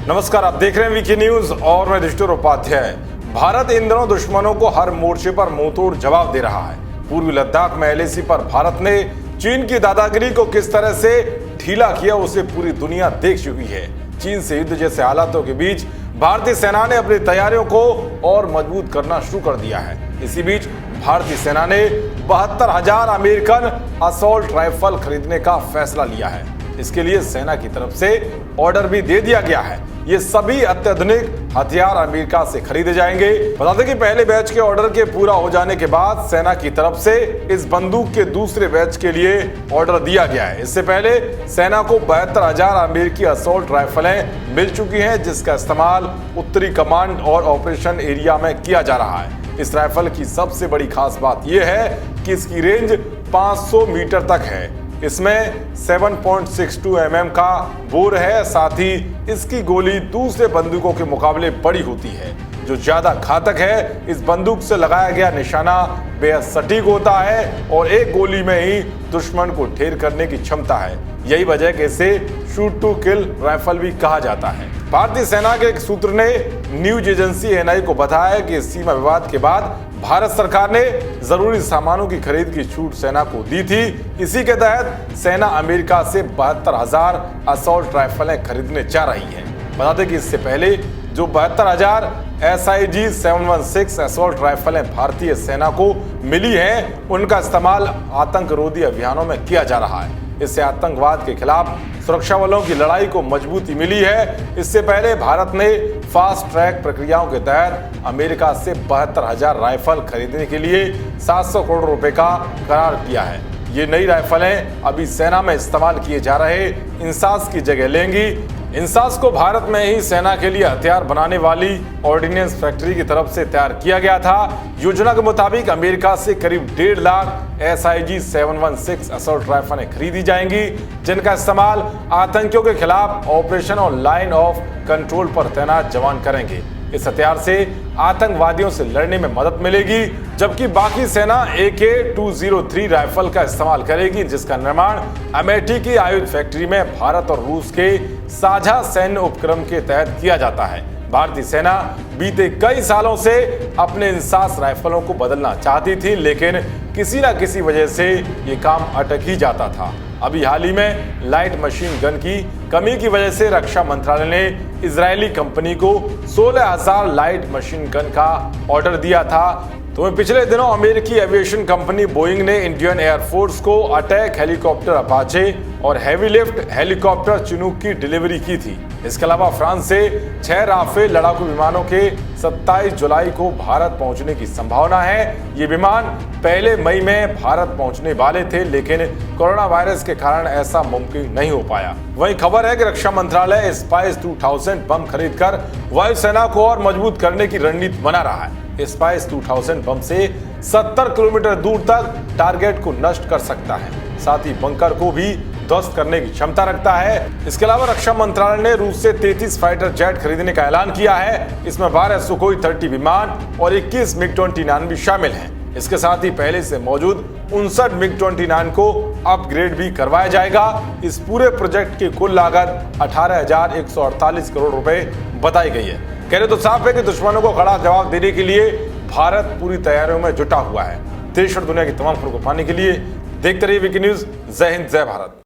नमस्कार, आप देख रहे हैं वीके न्यूज और मैं युधिष्ठिर उपाध्याय। भारत इन दिनों दुश्मनों को हर मोर्चे पर मुंहतोड़ जवाब दे रहा है। पूर्वी लद्दाख में एलएसी पर भारत ने चीन की दादागिरी को किस तरह से ढीला किया उसे पूरी दुनिया देख चुकी है। चीन से युद्ध जैसे हालातों के बीच भारतीय सेना ने अपनी तैयारियों को और मजबूत करना शुरू कर दिया है। इसी बीच भारतीय सेना ने 72,000 अमेरिकन असॉल्ट राइफल खरीदने का फैसला लिया है। इसके लिए सेना की तरफ से ऑर्डर भी दे दिया गया है। ये सभी अत्याधुनिक हथियार अमेरिका से खरीदे जाएंगे। बता दें कि पहले बैच के ऑर्डर के पूरा हो जाने के बाद सेना की तरफ से इस बंदूक के दूसरे बैच के लिए ऑर्डर दिया गया है। इससे पहले सेना को 72,000 अमेरिकी असॉल्ट राइफलें मिल चुकी हैं, जिसका इस्तेमाल उत्तरी कमांड और ऑपरेशन एरिया में किया जा रहा है। इस राइफल की सबसे बड़ी खास बात यह है कि इसकी रेंज 500 मीटर तक है। इसमें 7.62 mm का बोर है। साथ ही इसकी गोली दूसरे बंदूकों के मुकाबले बड़ी होती है, जो ज्यादा घातक है। इस बंदूक से लगाया गया निशाना बेहद सटीक होता है और एक गोली में ही दुश्मन को ढेर करने की क्षमता है। यही वजह कि इसे शूट टू किल राइफल भी कहा जाता है। भारतीय सेना के एक सूत्र ने न्यूज एजेंसी एएनआई को बताया कि सीमा विवाद के बाद भारत सरकार ने जरूरी सामानों की खरीद की छूट सेना को दी थी। इसी के तहत सेना अमेरिका से 72,000 असॉल्ट राइफलें खरीदने जा रही है। बता दें कि इससे पहले जो 72,000 SIG 716 असॉल्ट राइफलें भारतीय सेना को मिली हैं, उनका इस्तेमाल आतंकरोधी अभियानों में किया जा रहा है। इससे आतंकवाद के खिलाफ सुरक्षा बलों की लड़ाई को मजबूती मिली है। इससे पहले भारत ने फास्ट ट्रैक प्रक्रियाओं के तहत अमेरिका से 72,000 राइफल खरीदने के लिए 700 करोड़ रुपए का करार किया है। ये नई राइफलें अभी सेना में इस्तेमाल किए जा रहे इंसास की जगह लेंगी। इंसास को भारत में ही सेना के लिए हथियार बनाने वाली ऑर्डिनेंस फैक्ट्री की तरफ से तैयार किया गया था। योजना के मुताबिक अमेरिका से करीब 1.5 लाख SIG 716 असॉल्ट राइफलें खरीदी जाएंगी, जिनका इस्तेमाल आतंकियों के खिलाफ ऑपरेशन और लाइन ऑफ कंट्रोल पर तैनात जवान करेंगे। इस हथियार से आतंकवादियों से लड़ने में मदद मिलेगी, जबकि बाकी सेना AK-203 राइफल का इस्तेमाल करेगी, जिसका निर्माण अमेठी की आयुध फैक्ट्री में भारत और रूस के साझा सैन्य उपक्रम के तहत किया जाता है। भारतीय सेना बीते कई सालों से अपने इंसास राइफलों को बदलना चाहती थी, लेकिन किसी न किसी वजह से ये काम अटक ही जाता था। अभी हाल ही में लाइट मशीन गन की कमी की वजह से रक्षा मंत्रालय ने इजरायली कंपनी को 16,000 लाइट मशीन गन का ऑर्डर दिया था। तो पिछले दिनों अमेरिकी एविएशन कंपनी बोइंग ने इंडियन एयरफोर्स को अटैक हेलीकॉप्टर अपाचे और हेवी लिफ्ट हेलीकॉप्टर चिनूक की डिलीवरी की थी। इसके अलावा फ्रांस से 6 राफेल लड़ाकू विमानों के 27 जुलाई को भारत पहुंचने की संभावना है। ये विमान पहले मई में भारत पहुंचने वाले थे, लेकिन कोरोना वायरस के कारण ऐसा मुमकिन नहीं हो पाया। वहीं खबर है कि रक्षा मंत्रालय स्पाइस 2000 बम खरीदकर वायुसेना को और मजबूत करने की रणनीति बना रहा है। स्पाइस 2000 बम से 70 किलोमीटर दूर तक टारगेट को नष्ट कर सकता है। साथ ही बंकर को भी ध्वस्त करने की क्षमता रखता है। इसके अलावा रक्षा मंत्रालय ने रूस से 33 फाइटर जेट खरीदने का ऐलान किया है। इसमें 12 सुखोई 30 विमान और 21 MiG-29 भी शामिल हैं। इसके साथ ही पहले से मौजूद 59 MiG-29 को अपग्रेड भी करवाया जाएगा। इस पूरे प्रोजेक्ट की कुल लागत 18,148 करोड़ रुपए बताई गई है। कहने तो साफ है कि दुश्मनों को कड़ा जवाब देने के लिए भारत पूरी तैयारियों में जुटा हुआ है। देश और दुनिया की तमाम खबरों को पाने के लिए देखते रहिए वीके न्यूज। जय हिंद, जय भारत।